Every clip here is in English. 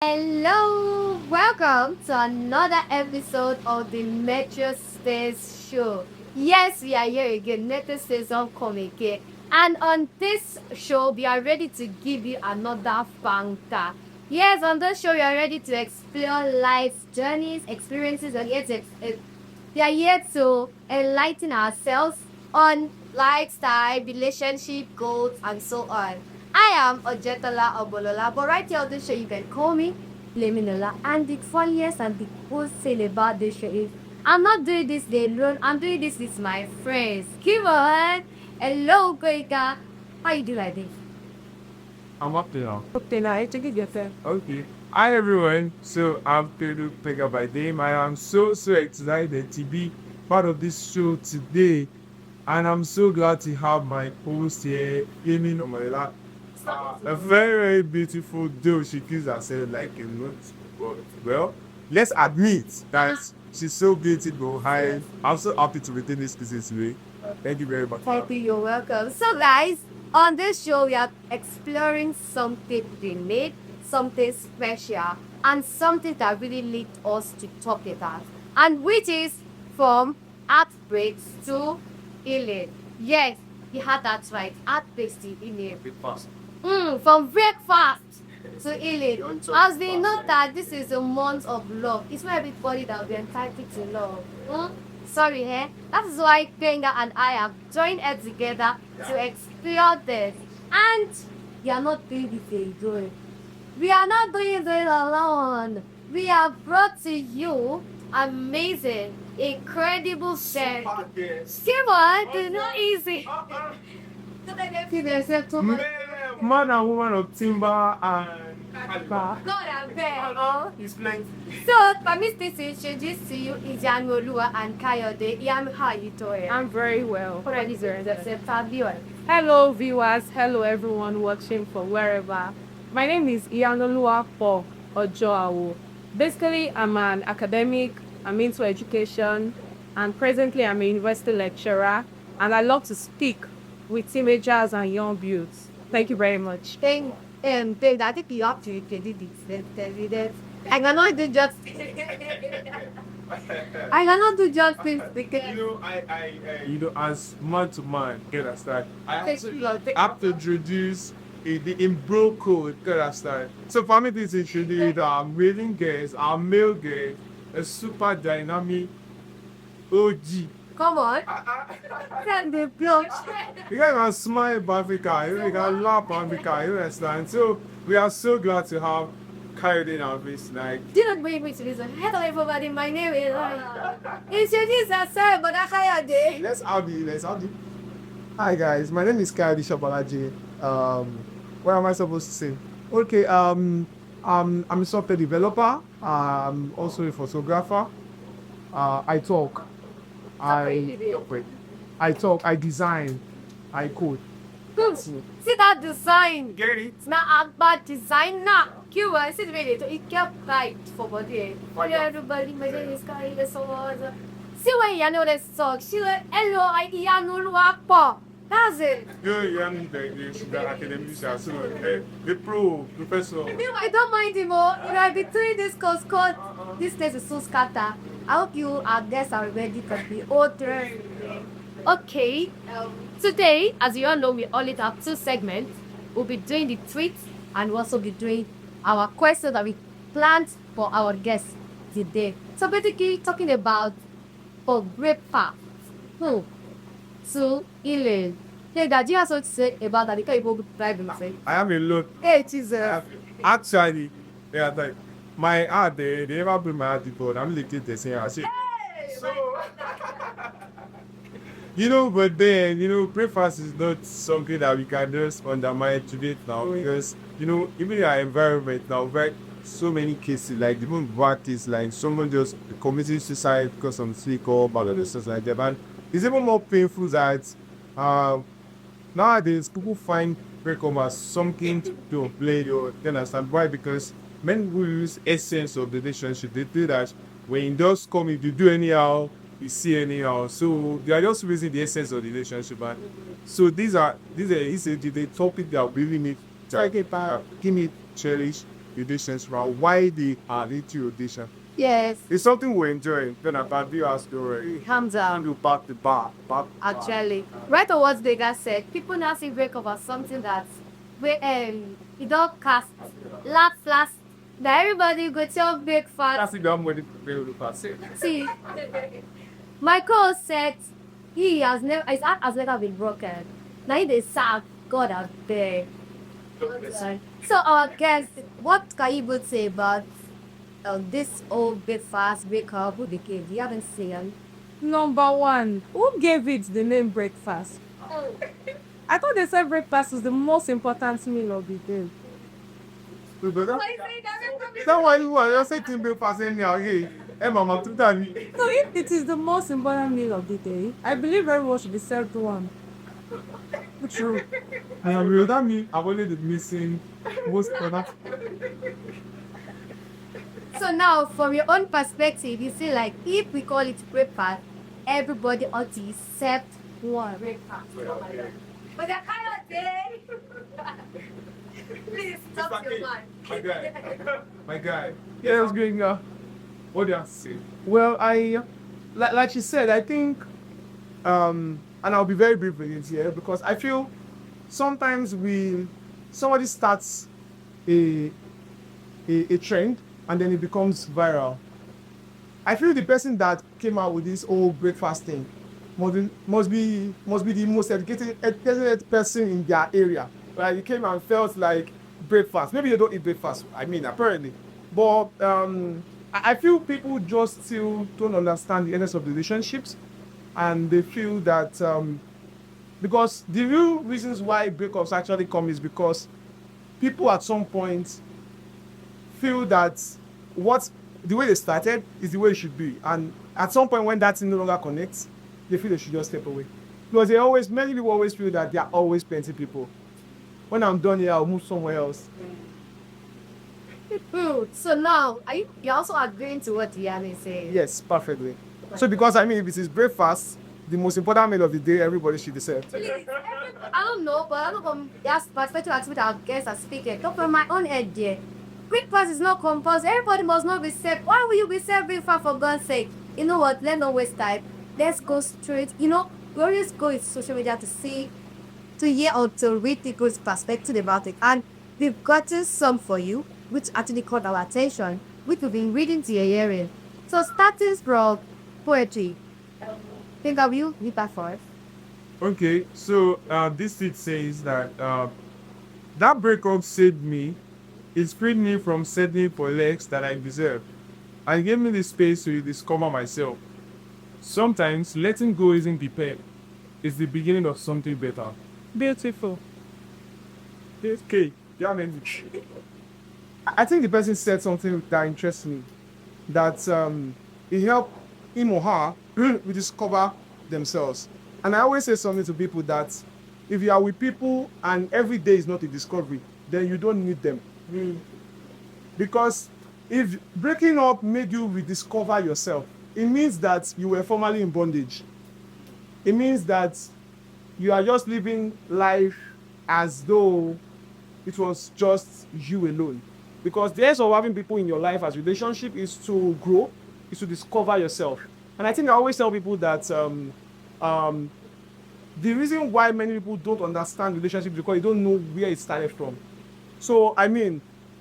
Hello, welcome to another episode of the Metro Stairs Show. Yes, we are here again. Metro Stairs come again, and on this show, we are ready to give you another banker. Yes, on this show, we are ready to explore life's journeys, experiences, and we are here to enlighten ourselves on lifestyle, relationship, goals, and so on. I am Ojetola Obolola, but right here on the show, you can call me Leminola. And the funniest and the cool thing about this show is I'm not doing this alone, I'm doing this with my friends. Come on! Hello, Koika. How you do like this? I'm up to now. Okay, now I take it yourself. Okay. Hi everyone. So I'm Pedro Pega by name. I am so excited to be part of this show today. And I'm so glad to have my host here, Amy Omolela. A very beautiful though she gives herself like a lot. But well, let's admit that she's so beautiful. Hi. I'm so happy to retain this business today. Thank you very much. Thank you, you're welcome. So, guys, on this show, we are exploring something unique, something special, and something that really leads us to talk about, and which is from heartbreaks to healing. Yes, you had that right. Heartbreaks to healing. From breakfast to healing. As we know that this is a month of love, it's not everybody that will be entitled to love. Sorry, that is why Benga and I have joined heads together to explore this. And we are not doing this alone. We are not doing this alone. We have brought to you amazing, incredible series. Come on, it's not easy. Give yourself too much. Man and woman of timber and God, I beg. He's playing. So, permit me to introduce to you Ijanu Olua and Kayode. How are you doing? I'm very well. What are you doing? Hello, viewers. Hello, everyone watching from wherever. My name is Iyanoluwa Po Ojoawo. Basically, I'm an academic. I'm into education, and presently, I'm a university lecturer. And I love to speak with teenagers and young youths. Thank you very much. Thank I think you have to introduce this. I cannot do justice. I cannot do justice because As man to man, you understand? I Thank have you, to, Lord. I have to introduce the Imbro code, you understand? So for me, this introduce our willing guest, our male guest, a super dynamic OG. come on. Can they block? You guys can smile about Africa, you can laugh about Africa, you understand? So we are so glad to have Coyote in our face tonight. Do not bring me to this one. Hello, everybody. My name is. Introduce yourself, but I can't. Let's Audi. Hi guys, my name is Kayode Shabalaji. What am I supposed to say? Okay, I'm a software developer. I'm also a photographer. I talk. I talk. I design. I code. See that design? Get it? It's not a bad design now. Cuba, sit ready to it kept right for body. For everybody, my name is Kayode Shabalaji. See when you know this song, she like, hello, I know what. That's it. The academic, so the professor. I don't mind him more. I've been doing this course called This place is so scattered. I hope you our guests are ready to be older. Okay. Today, as you all know, we only have two segments. We'll be doing the tweets and we'll also be doing our questions that we planned for our guests today. So basically talking about for breakfast. To healing. Hey, Dad, you have something to say about that? You can't even drive himself. I am a lot. Hey, Jesus. Actually, yeah, like my heart, they never bring my heart before. I'm looking the same. I say, so, but then, breakfast is not something that we can just undermine today now because, even in our environment now, right, so many cases, like even bad is like someone just committing suicide because of sleep or bad or stuff like that. And it's even more painful that nowadays people find breakup as something to play. You understand why? Because men who use essence of the relationship, they do that when it does come, if you do anyhow, you see anyhow. So they are just using the essence of the relationship. And so these are the topic that we really need to give me cherish relations around why they are into relation. Yes, It's something we're enjoying. Then I can view our story. hands down. And you back the bar. Back the bar. Actually, right on what Vega said, people now see break over something that you don't cast last. Now everybody go tell breakfast. That's it. I'm ready to play with the past. See, Michael said his heart has never been broken. Now he dey serve God out there. So our guest, what can you both say about this old breakfast breakup? Who became? Do you haven't seen? Number one, who gave it the name breakfast? I thought they said breakfast is the most important meal of the day. That's why you are saying to breakfast anyhow. Hey, mama, to that. So if it is the most important meal of the day, I believe everyone should be served one. True. I am real. That means I've only been missing most product. So now, from your own perspective, you see like if we call it breakfast, everybody ought to accept one breakfast. But they're kind of day. Please stop your mind. My guy. Yeah, what's going on? What do you have to say? Well, like she said, I think, and I'll be very brief with it here because I feel sometimes somebody starts a trend and then it becomes viral. I feel the person that came out with this whole breakfast thing must be the most educated person in their area. Right? He came and felt like breakfast. Maybe they don't eat breakfast. I mean, apparently, but I feel people just still don't understand the essence of the relationships, and they feel that because the real reasons why breakups actually come is because people at some point feel that the way they started is the way it should be, and at some point when that thing no longer connects, they feel they should just step away. Because many people always feel that there are always plenty people. When I'm done here, I'll move somewhere else. So now, you're also agreeing to what Diane is saying? Yes, perfectly. So because if it is breakfast, the most important meal of the day, everybody should deserve. I don't know, but I don't from their perspective as with our guests are speaking. Talk from my own head there. Breakfast is not compulsory. Everybody must not be served. Why will you be served breakfast for God's sake? You know what? Let's not waste time. Let's go straight. We always go into social media to hear or to read people's perspective about it. And we've gotten some for you, which actually caught our attention, which we've been reading to your hearing. So starting from poetry. Think of you, read that for us. Okay, so this it says that that breakup saved me. It freed me from settling for less that I deserve, and gave me the space to discover myself. Sometimes letting go isn't the pain; it's the beginning of something better. Beautiful. Okay, yeah, man. I think the person said something that interests me. That it helped him or her rediscover themselves. And I always say something to people that if you are with people and every day is not a discovery, then you don't need them. Because if breaking up made you rediscover yourself, it means that you were formerly in bondage. It means that you are just living life as though it was just you alone. Because the essence of having people in your life as relationship is to grow, is to discover yourself. And I think I always tell people that the reason why many people don't understand relationships is because they don't know where it started from. So,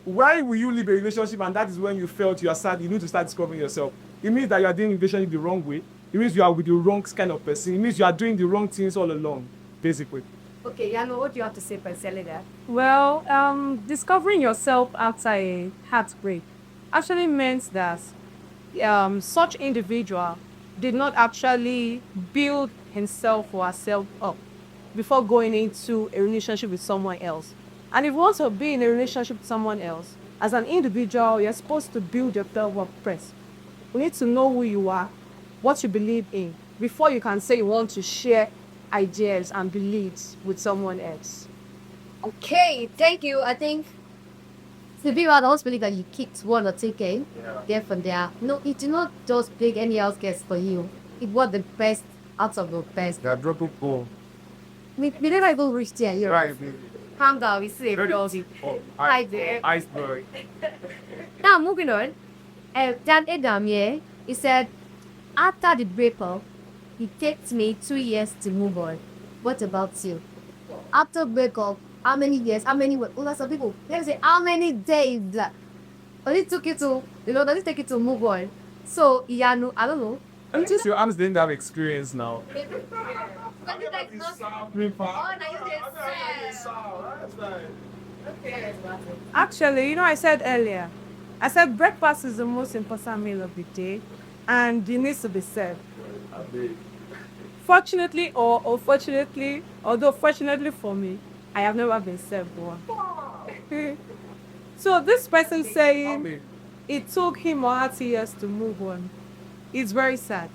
why will you leave a relationship and that is when you felt you are sad, you need to start discovering yourself? It means that you are doing relationship the wrong way. It means you are with the wrong kind of person. It means you are doing the wrong things all along, basically. Okay, Yano, what do you have to say concerning that? Well, discovering yourself after a heartbreak actually meant that such individual did not actually build himself or herself up before going into a relationship with someone else. And if you want to be in a relationship with someone else, as an individual, you're supposed to build yourself up first. You need to know who you are, what you believe in, before you can say you want to share ideas and beliefs with someone else. Okay, thank you. I think the people I always believe that you kicked one or two game there from there. No, it did not just pick any else guess for you. It was the best out of the best. They are dropping ball. We never even reached there. Right. Calm down, we see a Very- doggy. Oh, Hi there. iceberg. Now moving on. Dan Adam here, he said, after the breakup, it takes me 2 years to move on. What about you? After breakup, how many years? How many? Well, some people let me say how many days? Does it took you to does it take you to move on? So Iyanu, I don't know. And just your arms didn't have experience now. Actually, I said earlier, I said breakfast is the most important meal of the day and it needs to be served. Fortunately or unfortunately, although fortunately for me, I have never been served one. So this person saying it took him or her 2 years to move on. It's very sad.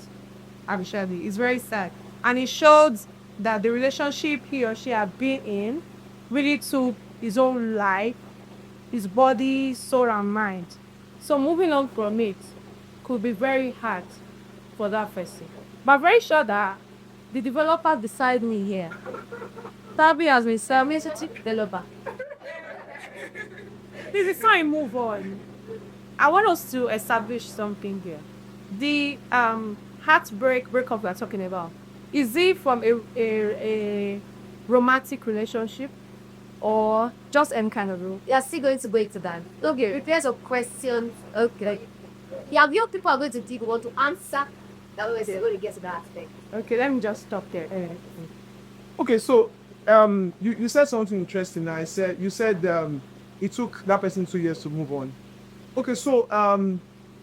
Actually, it's very sad. And it showed that the relationship he or she had been in really took his own life, his body, soul, and mind. So moving on from it could be very hard for that person. But I'm very sure that the developer beside me here, Tabi has been submitted developer. Please, before I move on, I want us to establish something here. The heartbreak breakup we are talking about, is it from a romantic relationship or just any kind of rule? You are still going to go into that. Okay, prepare some questions. Okay. Yeah, your people are going to dig want to answer. That way they're going to get to that aspect. Okay, let me just stop there. Okay, so you said something interesting. You said it took that person 2 years to move on. Okay, so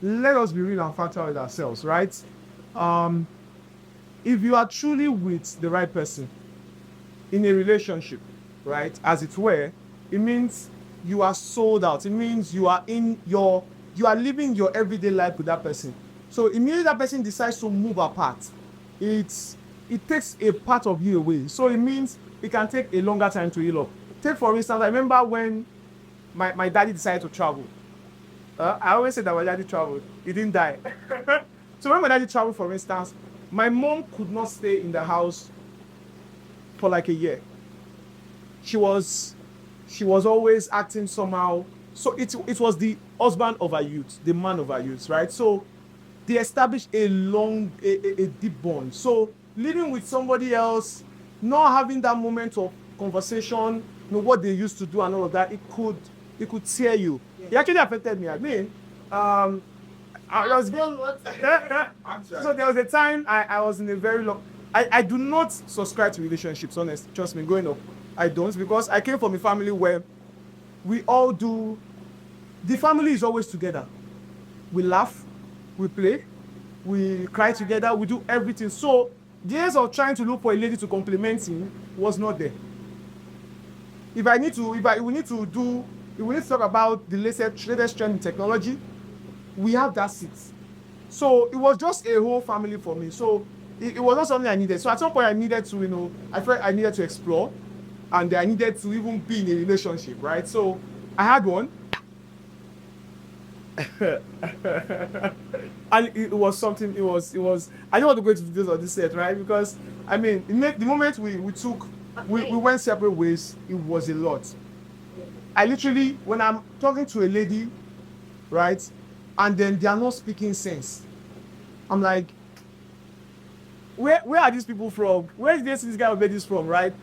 let us be real and factual with ourselves, right? If you are truly with the right person in a relationship, right, as it were, it means you are sold out. It means you are living your everyday life with that person. So immediately that person decides to move apart, it takes a part of you away. So it means it can take a longer time to heal up. Take for instance, I remember when my daddy decided to travel. I always say that my daddy traveled. He didn't die. So when my daddy traveled, for instance, my mom could not stay in the house for like a year. She was always acting somehow. So it was the husband of her youth, the man of her youth, right? So they established a deep bond. So living with somebody else, not having that moment of conversation, what they used to do and all of that, it could tear you. It actually affected me. I mean, I was so there was a time I was in a very long. I do not subscribe to relationships, honest. Trust me, growing up, I don't, because I came from a family where we all do. The family is always together. We laugh, we play, we cry together, we do everything. So the days of trying to look for a lady to compliment him was not there. If we need to talk about the latest trend in technology, we have that seat. So it was just a whole family for me. So it was not something I needed. So at some point I needed to, I felt I needed to explore, and I needed to even be in a relationship, right? So I had one. And it was something, it was I don't want to go into details of this set, right? Because I mean, the moment we went separate ways, it was a lot. I literally, when I'm talking to a lady, right, and then they are not speaking sense, I'm like, where are these people from? Where did they see this guy made this from, right?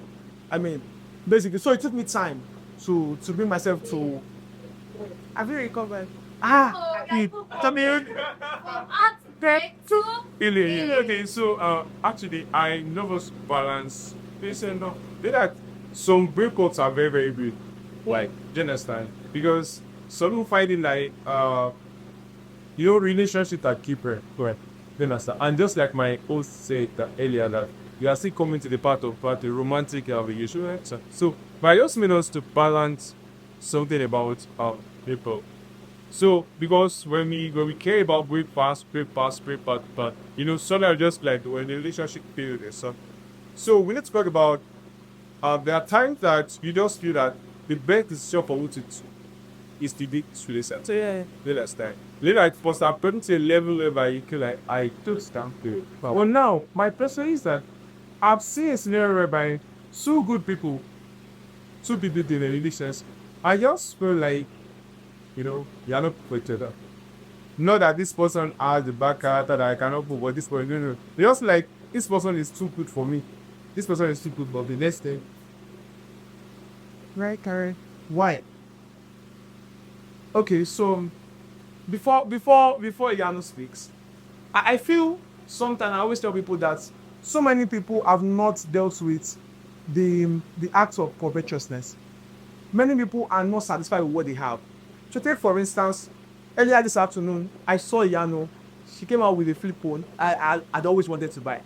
I mean, basically, so it took me time to bring myself to. Have you recovered? Okay, so actually, I never balance. Listen, no, some breakups are very, very good. Like, do you understand? Because some people find it like, relationships are keeper. Correct. Do you understand? And just like my host said earlier, that you are still coming to the part the romantic relationship. So, but I just mean us to balance something about people. So because when we care about break fast, but sometimes just like when the relationship fails and stuff. So we need to talk about there are times that you just feel that the best decision for you is to be to listen. So yeah. Last time. Like for some person to a level where you feel like I took stand to. Well now my person is that I've seen a scenario whereby two good people two people in a relationship, I just feel like, you're not for each other. Not that this person has the back character that I cannot put, but this person, no. Just like, this person is too good for me. This person is too good for the next thing. Right, Karen? Why? Okay, so before Yano speaks, I feel sometimes I always tell people that so many people have not dealt with the act of covetousness. Many people are not satisfied with what they have. So take for instance, earlier this afternoon, I saw Yano. She came out with a flip phone I'd always wanted to buy.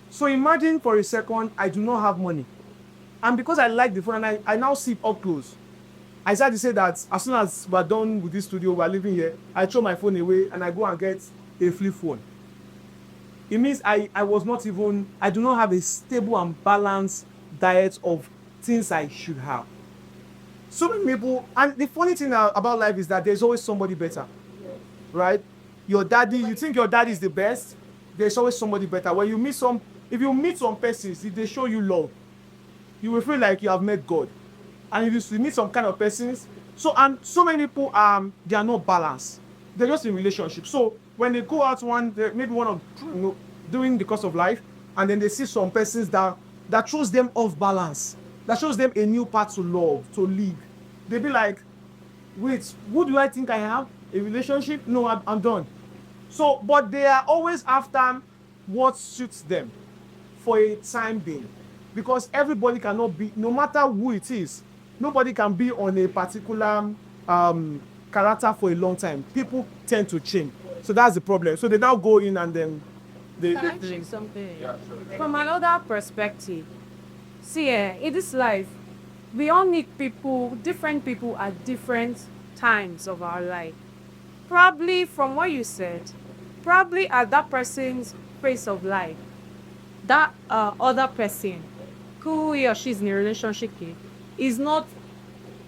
So imagine for a second I do not have money. And because I like the phone and I now see it up close, I decided to say that as soon as we're done with this studio, we're leaving here, I throw my phone away and I go and get a flip phone. It means I do not have a stable and balanced diet of things I should have. So many people, and the funny thing about life is that there's always somebody better, right? Your daddy, you think your daddy is the best, there's always somebody better. If you meet some persons, if they show you love, you will feel like you have met God. And if you meet some kind of persons, so many people they are not balanced. They're just in relationships. So when they go out maybe one of doing the course of life, and then they see some persons that throws them off balance, that shows them a new path to love, to live. They be like, wait, who do I think I have? A relationship? No, I'm done. So, but they are always after what suits them for a time being. Because everybody cannot be, no matter who it is, nobody can be on a particular character for a long time. People tend to change. So that's the problem. So they now go in and then they Actually, something. From another perspective, see, in this life, we all need different people at different times of our life. Probably from what you said, probably at that person's phase of life, that other person who he or she is in a relationship with is not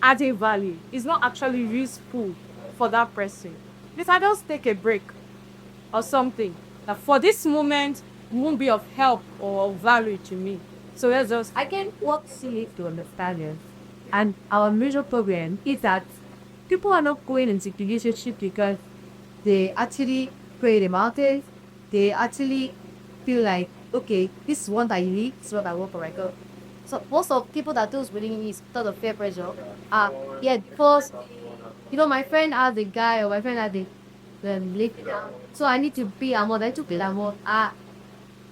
adding value, is not actually useful for that person. Let I just take a break or something that for this moment won't be of help or of value to me. So let's just I can what see it to understand it. And our major problem is that people are not going into relationship because they actually pray about it. They actually feel like, okay, this is what I need, this is what I want for my girl. So most of people that those willing is sort of peer pressure. Yeah, because my friend has a guy or my friend has the lady. So I need to be a mother to be a mother.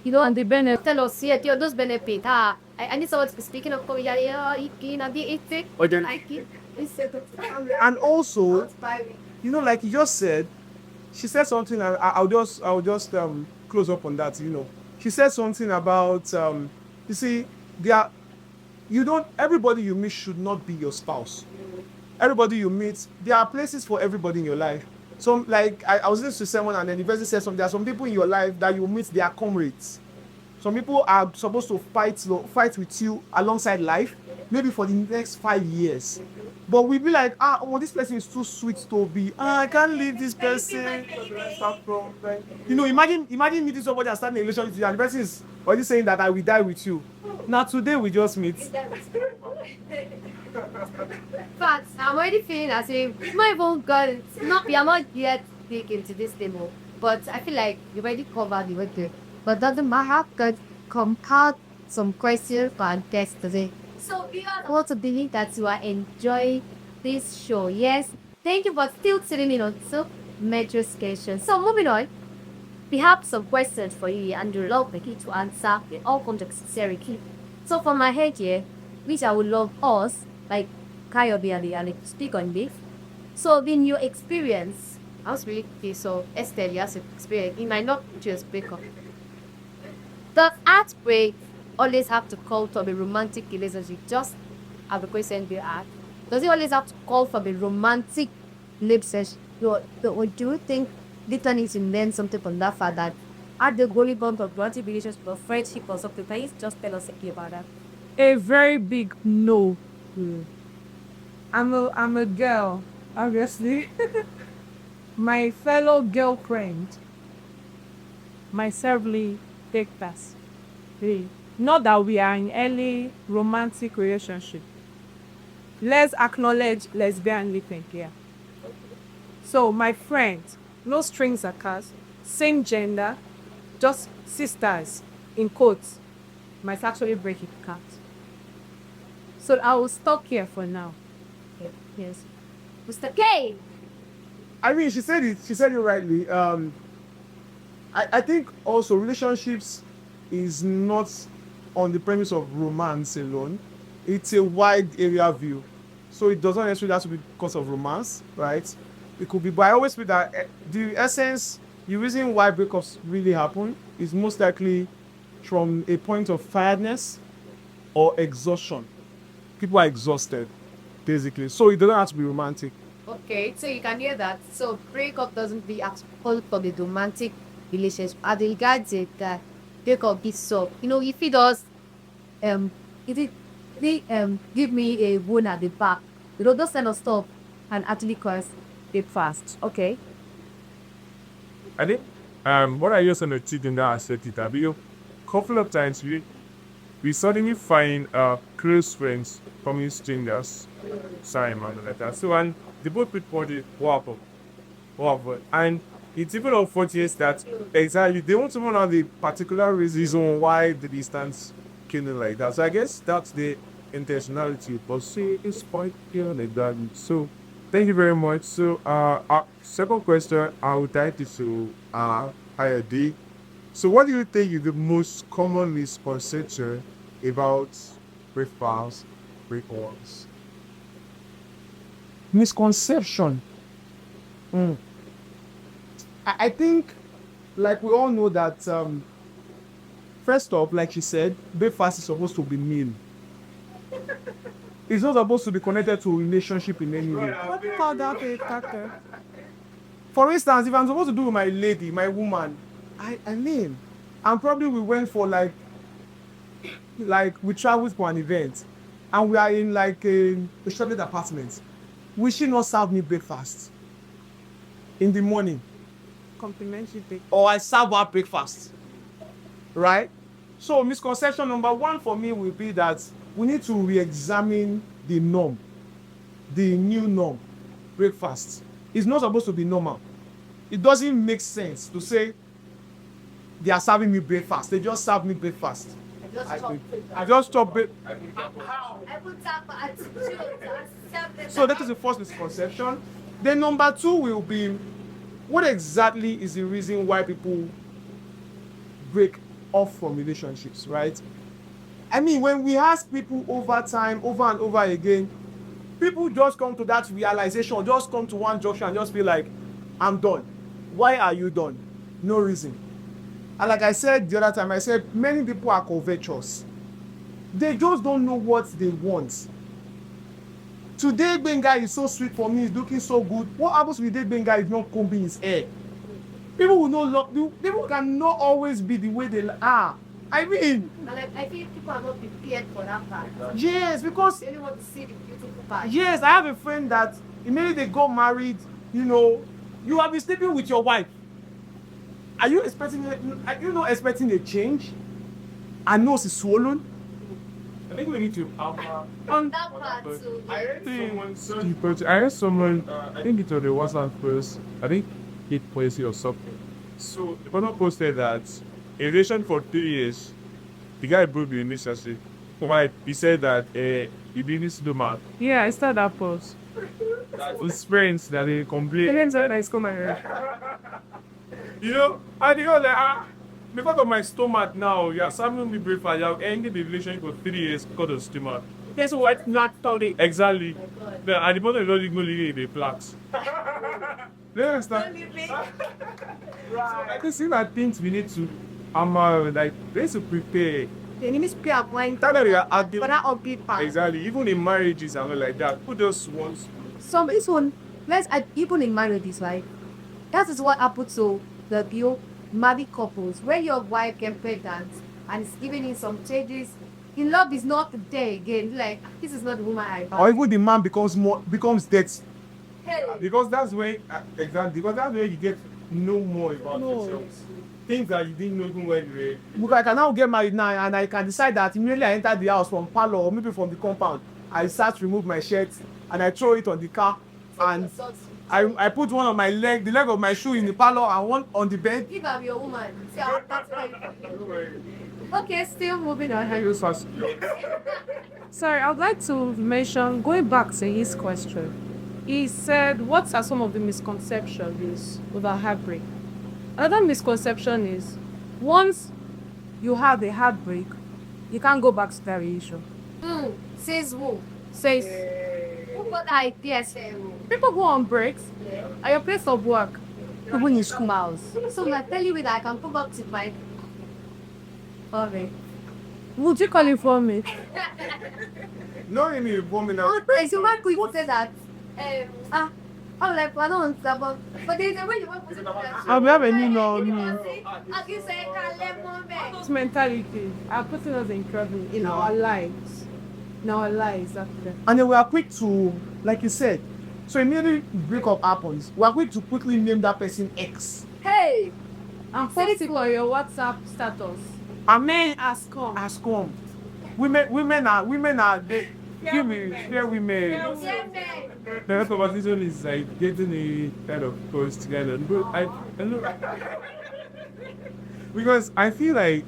And the benefit tell us here, those benefit. I need someone to be speaking of and also, like you just said, she said something, and I'll just close up on that. She said something about you see, there you don't everybody you meet should not be your spouse. Everybody you meet, there are places for everybody in your life. So like I was listening to someone and then the person said something. There are some people in your life that you meet, they are comrades. Some people are supposed to fight with you alongside life, maybe for the next 5 years. But we be like, this person is too sweet to be. I can't leave this person. Imagine meeting somebody and starting a relationship with you, and the person is already saying that I will die with you. Now today we just meet. But I'm already feeling as if my own God, we are not yet big into this demo. But I feel like you already covered the work. But doesn't matter because compiled some questions and tests today. So we are also believe that you are enjoying this show. Yes. Thank you for still tuning in on so major questions. So moving on, we have some questions for you and you love Becky to answer with all kinds of sincerity. So from my head here, which I would love us, like Kayobi and speak on this. So in your experience, I was really so Esther, you have experience. It might not just break up. Does heartbreak always have to call from a romantic relationship? Just have a question be asked. Does it always have to call from a romantic relationship? Or do you think Lita needs to learn something from that fact that at the goalie bump of romantic relationship or friendship or something? Can you just tell us about that? a very big no. I'm a girl, obviously. My fellow girlfriend might certainly take pass. Really. Not that we are in early romantic relationship. let's acknowledge lesbian living here. So, my friend, no strings attached, same gender, just sisters, in quotes, might actually break it cat. So, I will stop here for now. Yes. Mr. K. I mean, she said it. She said it rightly. I think also relationships is not on the premise of romance alone. It's a wide area view, so it doesn't necessarily have to be because of romance, right? It could be, but I always feel that the essence, the reason why breakups really happen is most likely from a point of tiredness or exhaustion. People are exhausted, basically. So it doesn't have to be romantic. Okay, so you can hear that. So breakup doesn't be as all for the romantic relationship. As regards it, that breakup be so. You know, if it does, if it give me a wound at the back, you know, those kind of stuff can actually cause it fast. Okay. I think what I just want to in that aspect is that because couple of times we suddenly find close friends from strangers. Sorry, man, like that. So and they both report it. What happened? And it's even unfortunate that exactly they won't even know the particular reason why the distance killing like that. So I guess that's the intentionality. But see, it's quite clear like that. So thank you very much. So our second question I would like to higher D. So what do you think is the most common misconception about breakfast, breakfast? Misconception. I think, like we all know that, first off, like she said, breakfast is supposed to be meal. It's not supposed to be connected to a relationship in any way. What do you call that a factor? For instance, if I'm supposed to do with my lady, my woman, I mean, and probably we went for like we traveled for an event, and we are in like a sheltered apartment. Will she not serve me breakfast in the morning? Complimentary take. Or I serve her breakfast, right? So misconception number one for me will be that we need to re-examine the norm, the new norm. Breakfast is not supposed to be normal. It doesn't make sense to say they are serving me breakfast. They just serve me breakfast. I just stop it. So that is the first misconception. Then number two will be, what exactly is the reason why people break off from relationships, right? I mean, when we ask people over time, over and over again, people just come to that realization, just come to one junction and just feel like, I'm done. Why are you done? No reason. And like I said the other time, I said many people are covetous. They just don't know what they want. Today, Benga is so sweet for me, he's looking so good. What happens with the day Benga is not combing his hair? People will not people cannot always be the way they are. I mean, I feel people are not prepared for that part. yes, because They only want to see the beautiful part. yes, I have a friend that immediately they got married, you have been sleeping with your wife. Are you not expecting a change? Her nose is swollen. I think we need to That part too. I heard someone, I think it was the WhatsApp post, I think it Poesy or something. So the person posted that in relation for 3 years, the guy broke the relationship. Why? He said that he didn't do math. Yeah, I started that post. His friends that they complain. Parents are nice, come here. And because of my stomach now, you're serving me breakfast, you're ending the relationship for 3 years because of stomach. Guess what? Not Tony. Exactly. And the mother is not even living in the flats. You understand? So I can see that things we need to, we need to prepare. They need to prepare a blind Tell them you are for that upbeat part. exactly. Even in marriages and all like that, who just wants? So this one, let's add even in marriages, right? That is what happened to the married couples where your wife get pregnant and is giving in some changes. In love is not there again. Like this is not the woman I Or even the man becomes dead. Hey. Because that's when exactly. Because that's where you get to know more about yourself. Things that you didn't know even when you were. Because I can now get married now and I can decide that immediately I enter the house from parlor or maybe from the compound, I start to remove my shirt and I throw it on the car, and I put one on my leg, the leg of my shoe in the parlor, and one on the bed. Give up your woman. See, that's right. Okay, still moving on. Sorry, I would like to mention, going back to his question. He said, what are some of the misconceptions about heartbreak? Another misconception is, once you have a heartbreak, you can't go back to that relationship. Says who? Says, Who got the idea? people go on breaks at your place of work. When you school house. So I tell you that I can go back to my. Okay. Would you call it for me? No, any woman now. Oh, praise you, man, quick say that. I'm like, I don't understand, but there's a way you want to put it. I'll be having you know me. I can say, I let one This mentality are putting us in trouble in our lives. In our lives, after. And then we are quick to, like you said, so immediately breakup happens, we are quick to quickly name that person X. Hey! And post it on your WhatsApp status. And men Has come. has come. Women are they give me fair women. Yeah, man. The conversation is like getting a kind of close together. But I look because I feel like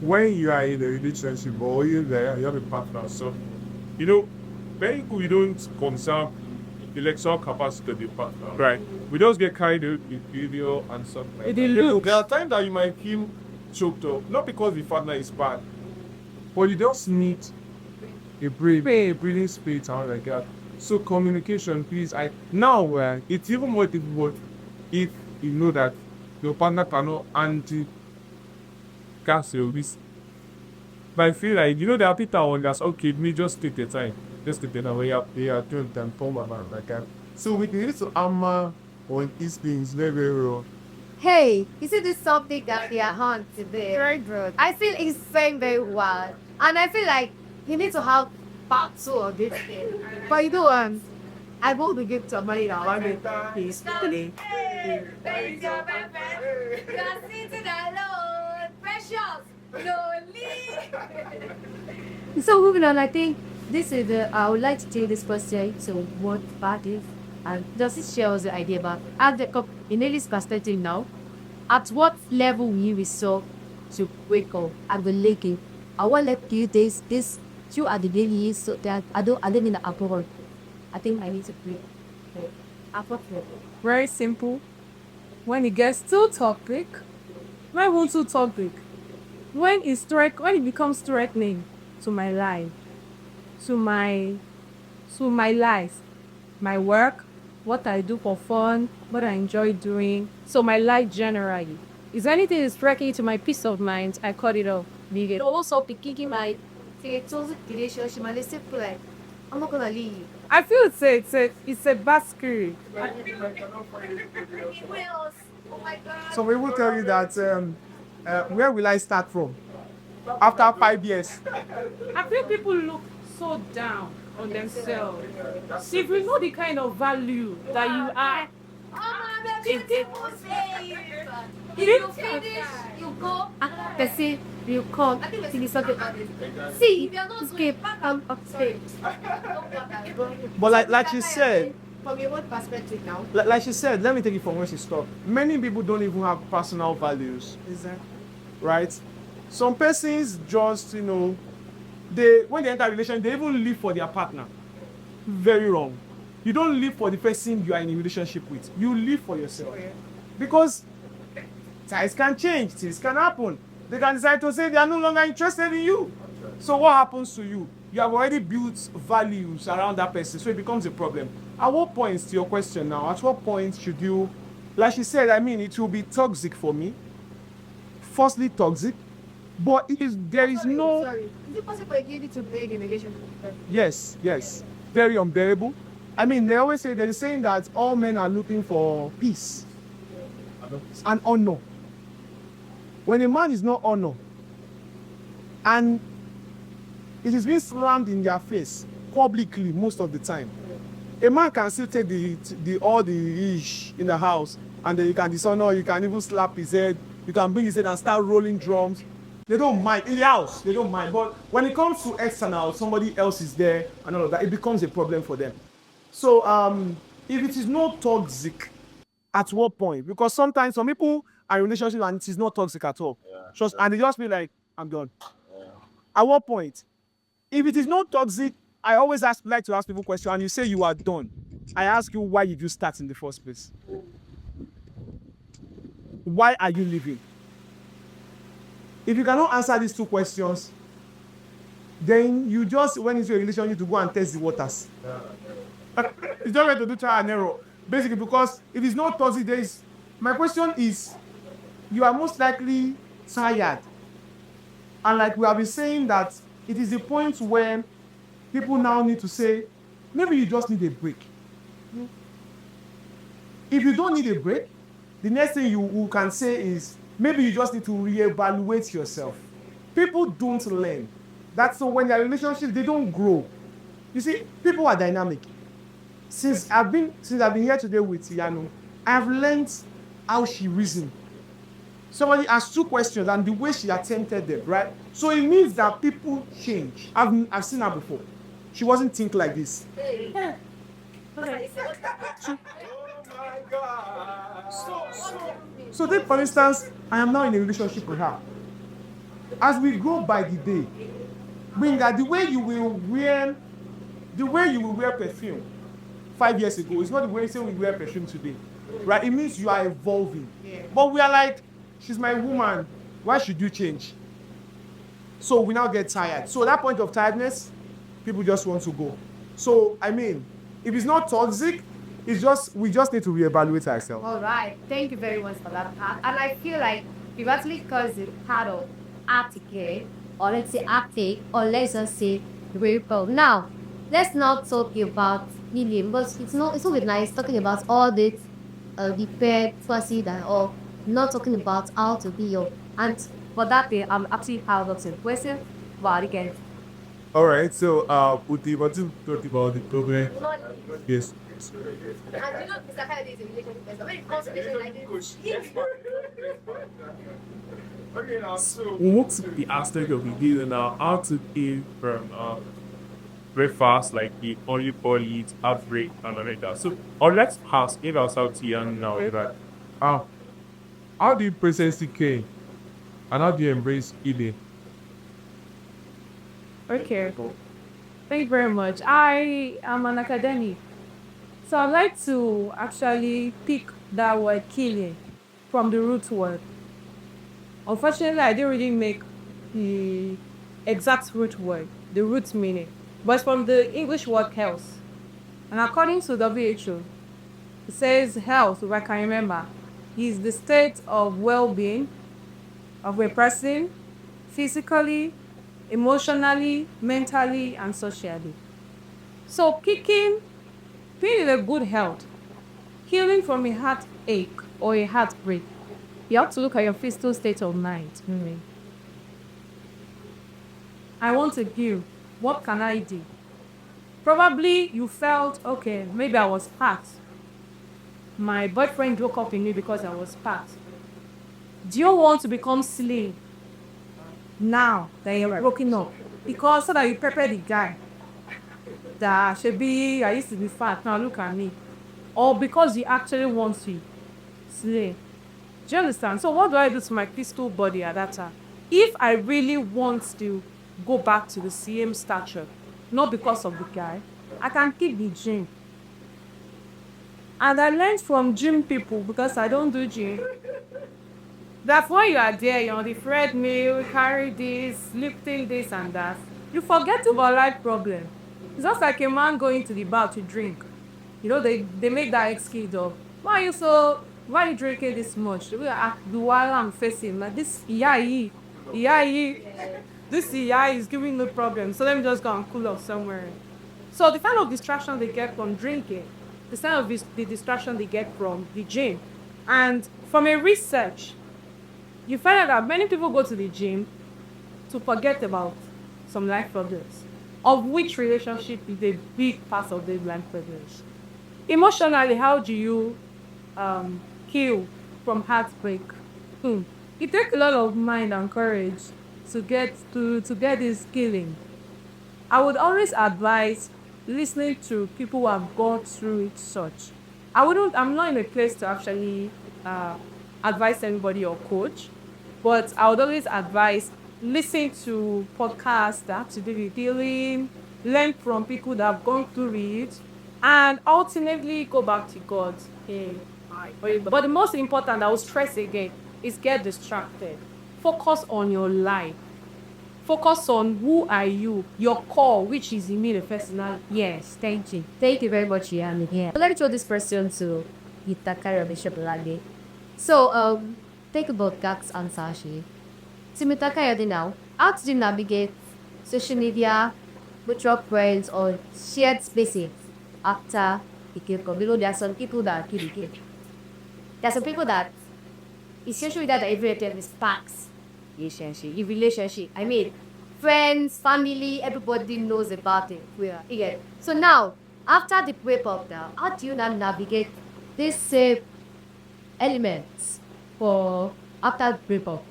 when you are in a relationship or you have a partner, so very cool you don't concern the intellectual capacity of the partner. Right. We just get carried away with behavior and stuff like It that. is look. There are times that you might feel choked up, not because the partner is bad, but you just need a breathing space and all like that. So communication, please. It's even more difficult if you know that your partner cannot anti-cast your risk. But I feel like there are people on that's okay. Me just take the time, just take the time. We are doing them form about like that. So we need to armor on these things very very well. Hey, you see this something that we are on today? Very good. I feel it's very, very well. And I feel like you need to have part 2 of this thing. But I want to give somebody now. I mean, he's funny. Praise your friend. You are sitting alone. Precious. Lonely. So moving on, I think this is I would like to take this question to what part is. And does it share us the idea about in this perspective now? At what level will you resort to wake up and be leaking? I want to let you this you are the daily so that I don't need an alcohol. I think I need to break. Very simple. When it gets too toxic, when it too toxic, when it becomes threatening to my life, to my life, my work, what I do for fun, what I enjoy doing, so my life generally. Is anything is threatening to my peace of mind, I cut it off. It also be kicking my relationship. My let's say like I'm not gonna leave you. I feel it's a basket. Oh my god. So we will tell you that where will I start from? After 5 years. I feel people look so down on themselves. See, if you know the kind of value that you are, If you finish, you go. They say you come. I think we're seeing something about this. See, if you're not escape, come upstage. But like she said, from your own perspective now. like she said, let me take it from where she stopped. Many people don't even have personal values. exactly. Right? Some persons just, when they enter a relation, they even live for their partner. Very wrong. You don't live for the person you are in a relationship with. You live for yourself. Because ties can change, things can happen. They can decide to say they are no longer interested in you. So what happens to you? You have already built values around that person, so it becomes a problem. At what point, to your question now, at what point should you, like she said, it will be toxic for me. Firstly, toxic. But there is no... Sorry. Is it possible for you to break in a relationship? Yes. Very unbearable. They always say, they're saying that all men are looking for peace and honor. When a man is not honor, and it is being slammed in their face publicly most of the time, a man can still take all the ish in the house, and then you can dishonor, you can even slap his head, you can bring his head and start rolling drums. They don't mind. In the house, they don't mind. But when it comes to external, somebody else is there and all of that, it becomes a problem for them. So if it is not toxic, at what point? Because sometimes some people are in relationships and it is not toxic at all. Just and they just be like, I'm done. At what point? If it is not toxic, I always like to ask people questions, and you say you are done. I ask you, why did you start in the first place? Why are you leaving? If you cannot answer these two questions, then you just went into a relationship to go and test the waters. It's not right to do trial and error. Basically, because if it's not toxic, my question is, you are most likely tired. And like we have been saying that it is the point where people now need to say, maybe you just need a break. If you don't need a break, the next thing you can say is, maybe you just need to reevaluate yourself. People don't learn. That's so when they're in relationships, they don't grow. You see, people are dynamic. Since I've been here today with Yano, I have learned how she reasons. Somebody asked two questions and the way she attempted them, right? So it means that people change. I've seen her before. She wasn't thinking like this. So take for instance, I am now in a relationship with her. As we grow by the day, meaning that the way you will wear perfume 5 years ago is not the way we wear perfume today, right? It means you are evolving. Yeah. But we are like, she's my woman. Why should you change? So we now get tired. So at that point of tiredness, people just want to go. So I mean, if it's not toxic, we just need to reevaluate ourselves. All right. Thank you very much for that part. And I feel like we've actually caused a part of article, or let's say arctic, or let's just say rebel. Now, let's not talk about healing, but it's always nice talking about all this repair, facade, and all. Not talking about how to heal. And for that day, I'm actually proud of the question. But again, All right, so Uti, what you thought about the problem? Yes. and you know, Mr. Kennedy is a relationship. When it comes to relationship like this, What's the aspect of the healing now? How to heal from very fast, like the only poly, Heartbreak, and all like that. So, or let's ask, give ourselves to you now. That How do you process decay? And how do you embrace healing? Okay. Thank you very much. I am an academic. So I'd like to actually pick that word killing from the root word. Unfortunately, I didn't really make the exact root word, the root meaning. But it's from the English word health. And according to WHO, it says health, if I can remember, is the state of well-being of a person physically, emotionally, mentally, and socially. So being in a good health, healing from a heartache or a heartbreak, you have to look at your physical state of mind. I want to heal. What can I do? Probably you felt, okay, maybe I was hurt. My boyfriend broke up with me because I was hurt. Do you want to become slim now that you're broken up? Because so that you prepare the guy that should be, I used to be fat, now look at me. Or because you actually want to slay. Do you understand? So what do I do to my physical body at that time? If I really want to go back to the same stature, not because of the guy, I can keep the gym. And I learned from gym people, because I don't do gym, that when you are there, you're on the treadmill, carry this, lifting this and that, you forget about life problem. It's just like a man going to the bar to drink. You know, they make that excuse of, why are you drinking this much? The while I'm facing, like this yai, this yai is giving no problem. So let me just go and cool off somewhere. So the kind of distraction they get from drinking, the kind of the distraction they get from the gym. And from a research, you find out that many people go to the gym to forget about some life problems, of which relationship is a big part of the life problems. Emotionally, how do you heal from heartbreak? It takes a lot of mind and courage. to get this healing, I would always advise listening to people who have gone through it such. I'm not in a place to actually advise anybody or coach, but I would always advise listen to podcasts that have to do with healing, learn from people that have gone through it, and ultimately go back to God. Yeah. But the most important, I will stress again, is get distracted. Focus on your life. Focus on who are you, your core, which is in me, the personal. Yes, thank you. Thank you very much, Ian. Yeah. Let me throw this question to Itakara Bishop Lade. So, think about Gax and Sashi. Simitaka now, how do you navigate social media, mutual friends, or shared spaces after the cake? Below, there are some people that kill the cake. There are some people that it's social media that everything is sparks relationship. I mean, friends, family, everybody knows about it. Yeah. So now, after the breakup now, how do you now navigate these same elements for after the breakup?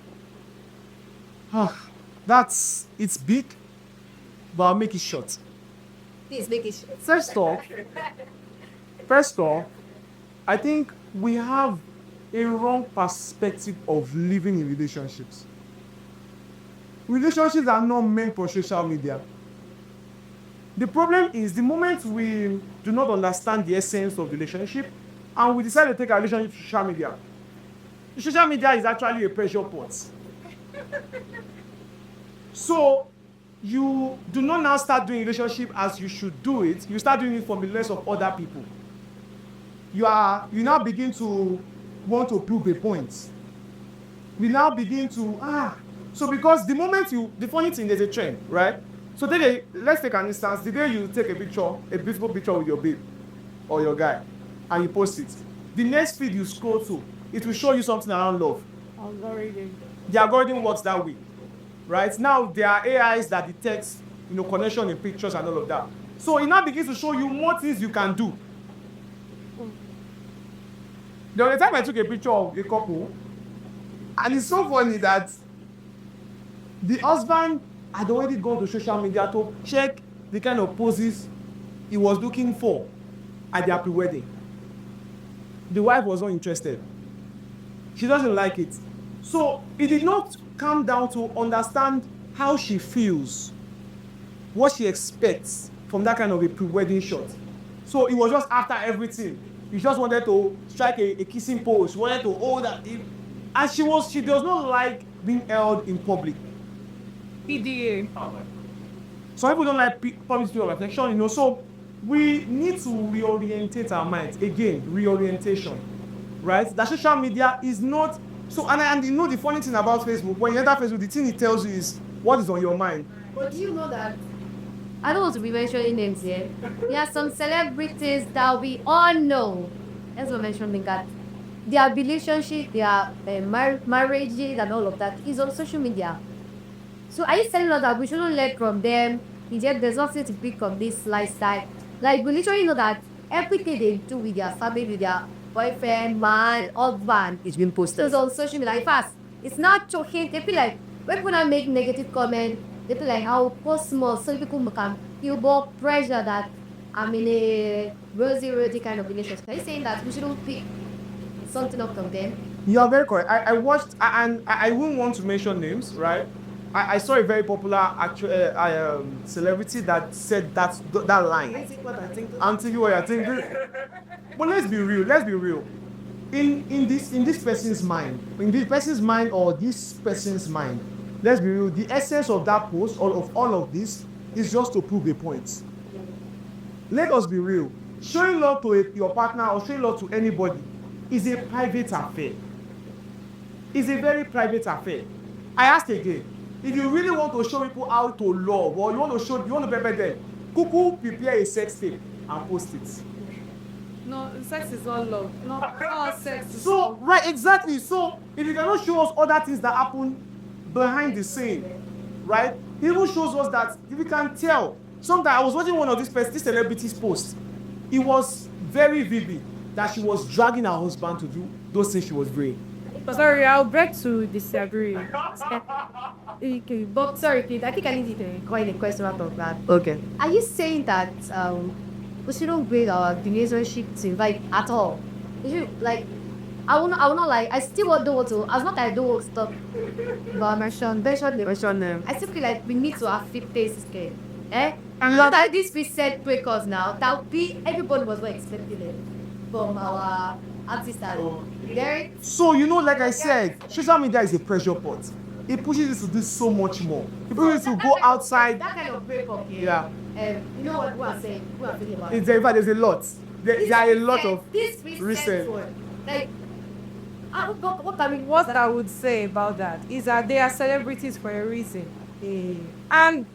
It's big, but I'll make it short. Please make it short. First off, I think we have a wrong perspective of living in relationships. Relationships are not meant for social media. The problem is the moment we do not understand the essence of the relationship and we decide to take our relationship to social media. The social media is actually a pressure pot. So you do not now start doing relationship as you should do it. You start doing it from the lens of other people. You now begin to want to prove a point. We now begin to so because the funny thing, there's a trend, right? So let's take an instance. The day you take a beautiful picture with your babe or your guy, and you post it, the next feed you scroll to, it will show you something around love. Algorithm. The algorithm works that way, right? Now there are AIs that detects, connection in pictures and all of that. So it now begins to show you more things you can do. The other time I took a picture of a couple, and it's so funny that the husband had already gone to social media to check the kind of poses he was looking for at their pre-wedding. The wife was not interested. She doesn't like it. So he did not come down to understand how she feels, what she expects from that kind of a pre-wedding shot. So he was just after everything. He just wanted to strike a kissing pose. She wanted to hold that. And she does not like being held in public. PDA. Some people don't like public display of affection, so we need to reorientate our minds. Again, reorientation, right? That social media is not so. And the funny thing about Facebook, when you enter Facebook, the thing it tells you is what is on your mind. But do you know that? I don't want to be mentioning names here. There are some celebrities that we all know. Let's not mention that their relationship, their marriages, and all of that is on social media. So are you telling us that we shouldn't learn from them? Yet there's nothing to pick on this lifestyle. Like we literally know that everything they do with their family, with their boyfriend, man, husband, It's been posted. it's on social media. Like fast. It's not choking. They feel like when people now make negative comment, they feel like how possible so people can feel more pressure that I'm in a rosy kind of relationship. Are you saying that we shouldn't pick something up from them? You are very correct. I watched, and I wouldn't want to mention names, right? I saw a very popular celebrity that said that line. I think what I think. I'm thinking what you're thinking. But let's be real. In this person's mind, or this person's mind, let's be real. The essence of that post, all of this, is just to prove a point. Let us be real. Showing love to your partner or showing love to anybody is a private affair. It's a very private affair. I ask again, if you really want to show people how to love, or you want to prepare them, Kuku prepare a sex tape and post it. No, sex is not love. Not all sex is So, love. right, exactly. So, if you cannot show us other things that happen behind the scene, right? It even shows us that if you can tell. Sometimes I was watching one of these celebrities post. It was very vivid that she was dragging her husband to do those things she was doing. Sorry, I'll beg to disagree. Okay, but sorry, kid. I think I need you to coin a question out of that. Okay. Are you saying that we shouldn't bring our relationship to invite at all? We should like I will not like I still don't want to as not that I don't want to stop but mention them. I still feel like we need to have 50 eh? And not that this we set breakers now, that would be everybody was not expecting it from our artists and Derek. So like I said, social media is a pressure pot. It pushes you to do so much more. It pushes you to go outside. That kind of breakup, Yeah. You know what I'm saying? What I'm feeling about. It's in fact, there's a lot. There are a lot of this recent. like what can we What I would say about that is that they are celebrities for a reason. And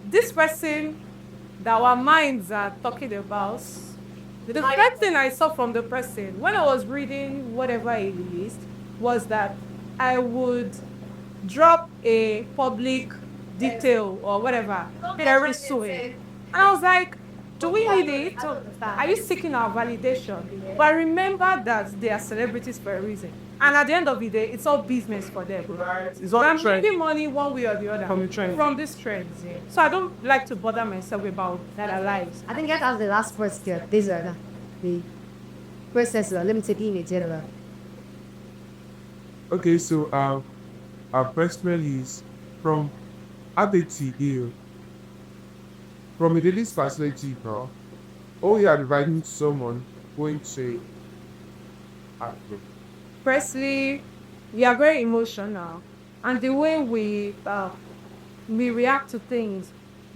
this person that our minds are talking about, the first thing I saw from the person when I was reading whatever he released was that I would drop a public detail or whatever very soon. And I was like, do we need it? Are you seeking our validation? But remember that they are celebrities for a reason. And at the end of the day, it's all business for them. Right. It's all I'm trend. making money one way or the other From the trend. from these trends. Yeah. So I don't like to bother myself about their lives. I think that's the last question. These are the process. Let me take in general. Okay, so our personally is from ABTE, from a daily facility, bro. Oh, you are inviting someone going to Heartbreak. Firstly, we are very emotional, and the way we react to things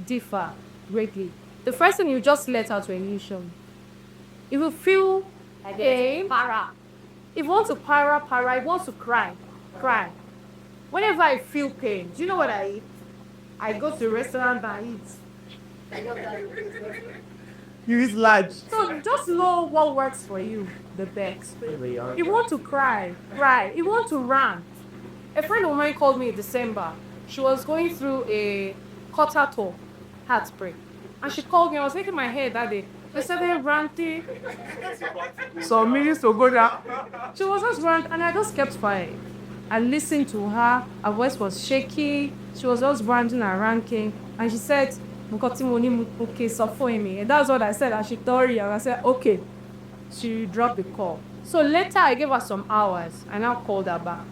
differ greatly. The first thing, you just let out your emotion. If you feel pain, if you want to para, if you want to cry, cry. Whenever I feel pain, do you know what I eat? I go to a restaurant and eat. You eat large. So just know what works for you the best. You want to cry, cry. You want to rant. A friend of mine called me in December. She was going through a quarter tour, heartbreak. And she called me. I was making my hair that day. They started ranting. Some minutes to go down. She was just ranting, and I just kept quiet. I listened to her. Her voice was shaky. She was just ranting and ranting. And she said, okay, so for me. And that's what I said. And she told me, and I said, okay. She dropped the call. So later, I gave her some hours. I now called her back.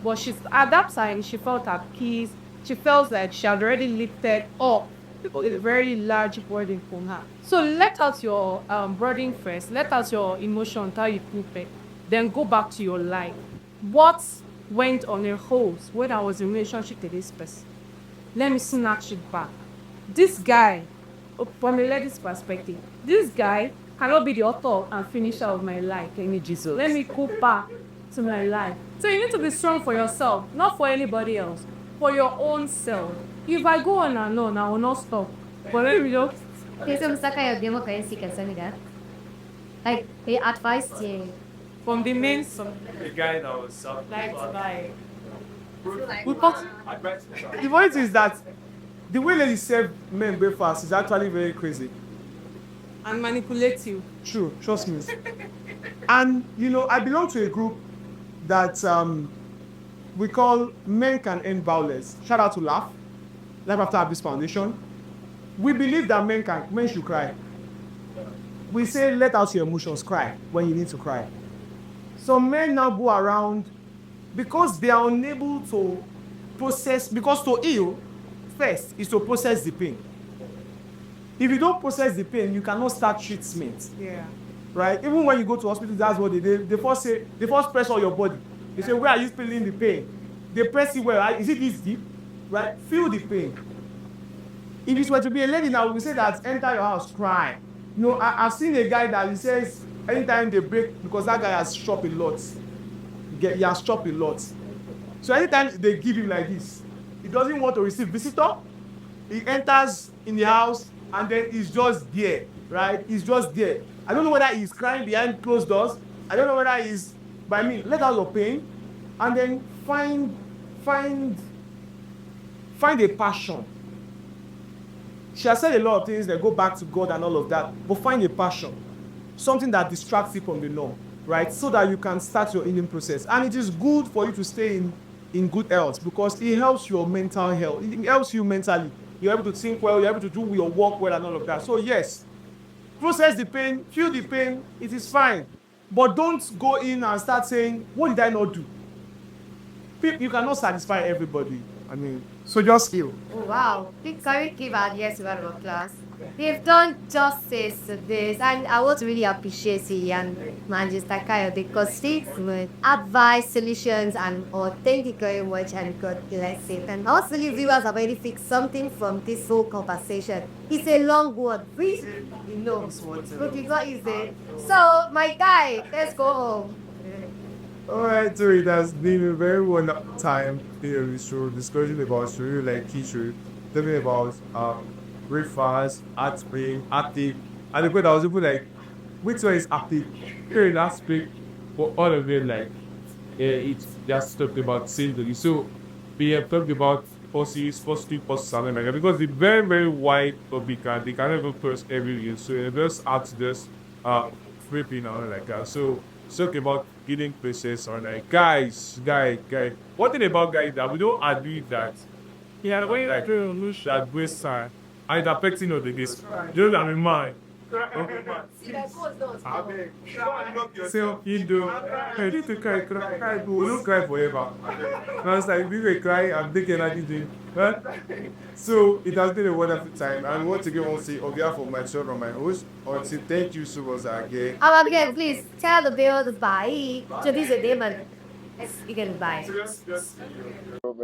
But at that time, she felt at peace. She felt like she had already lifted up a very large burden from her. So let out your burden first. Let out your emotions, how you feel it. Then go back to your life. What went on a hold when I was in a relationship with this person? Let me snatch it back. This guy, from a lady's perspective, this guy cannot be the author and finisher of my life. Let me go back to my life. So you need to be strong for yourself, not for anybody else, for your own self. If I go on and on, I will not stop. But let me just. Okay, so Mr. Kayo, demo can send me that? Like, they advised you. From the main song, The guy that was self like by The point is that the way ladies serve men breakfast is actually very crazy. and manipulate you. True, trust me. And I belong to a group that we call Men Can End Violence. Shout out to Life After Abuse Foundation. We believe that men should cry. We say let out your emotions, cry when you need to cry. Some men now go around because they are unable to process, because to heal first is to process the pain. If you don't process the pain, you cannot start treatment. Yeah. Right? Even when you go to hospital, that's what they do. They first press on your body. They say, where are you feeling the pain? They press it well. Is it this deep? Right? Feel the pain. If it were to be a lady now, we say that enter your house, cry. I've seen a guy that he says anytime they break, because that guy has chopped a lot. He has chopped a lot. So anytime they give him like this, he doesn't want to receive visitor. He enters in the house and then he's just there, right? He's just there. I don't know whether he's crying behind closed doors. I don't know whether he's, but I mean, let out your pain and then find a passion. She has said a lot of things that go back to God and all of that, but find a passion, something that distracts you from the norm. right? So that you can start your healing process. And it is good for you to stay in good health because it helps your mental health. It helps you mentally. You're able to think well, you're able to do your work well and all of that. So yes, process the pain, feel the pain, it is fine. But don't go in and start saying, what did I not do? You cannot satisfy everybody. I mean, so just heal. Oh, wow. Please, can we give our yes round of applause? They've done justice to this, and I want to really appreciate Ian Manchester Kayode because with advice, solutions, and thank you very much, and God bless it. And hopefully, viewers have already fixed something from this whole conversation. It's a long word, please. No, but it's not easy. So, my guy, let's go home. Alright, so it has been a very wonderful time here on this show, discussing about story like history, talking about breakfast, heartbreak, active, and the point I was able like, which one is active? Here in aspect for all of it, like it's just talked about syndrome. So we have talked about forces, positive forces, something like that, because it's very, very wide topic and they can never close every year. So it just adds this flipping on like that. So talk about healing process or like guys. One thing about guys that we don't agree that Yeah, when you like through lose that waste time and it affecting of the case. Just I'm in mind. So you do you need to cry, but we don't cry forever. And I was like, we will cry and take energy drink. Huh? So it has been a wonderful time. And once again, I want to say on behalf of myself and my host, I want to say thank you so much again. Again, please tell the viewers bye. So this is a demon. You can bye.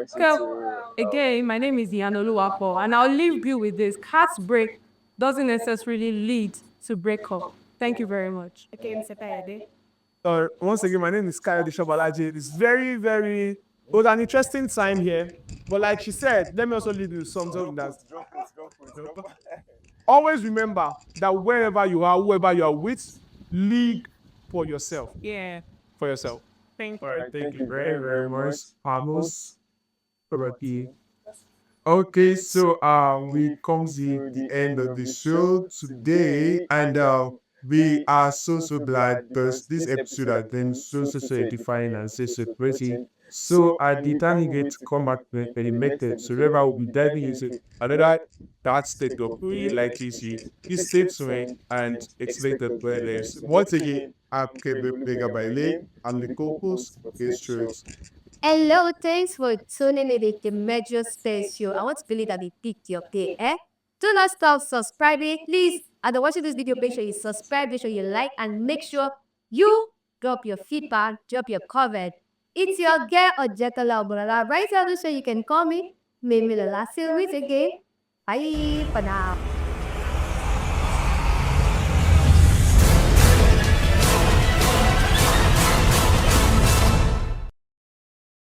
So, again, my name is Iyanoluwapo, and I'll leave you with this. Heartbreak doesn't necessarily lead to breakup. Thank you very much. Okay, Mr. Kayode. Once again, my name is Kayode Shobalaji. It's very, very, it was an interesting time here. But like she said, let me also leave you with something that always remember that wherever you are, whoever you are with, lead for yourself. Yeah. For yourself. Thank you. Alright, thank you very, very much. Vamos. Probably. Okay, so we come to the end of the show today, and we are so glad because this episode has been so edifying and so pretty. So at the time you get to come back to the method, so Reva will be diving into another that state of we like this stay tuned and explain the players. Once again, I'm Kebe Pega by Lane. I'm the co-host, Case Truth. Hello, thanks for tuning in to the Major Space Show. I want to believe that they picked your pay, eh? Do not stop subscribing. Please, after watching this video, make sure you subscribe, make sure you like, and make sure you drop your feedback, drop your comment. It's your girl, Ojekala Oborala. Right here on the show, you can call me. Maybe the last week again. Bye for now.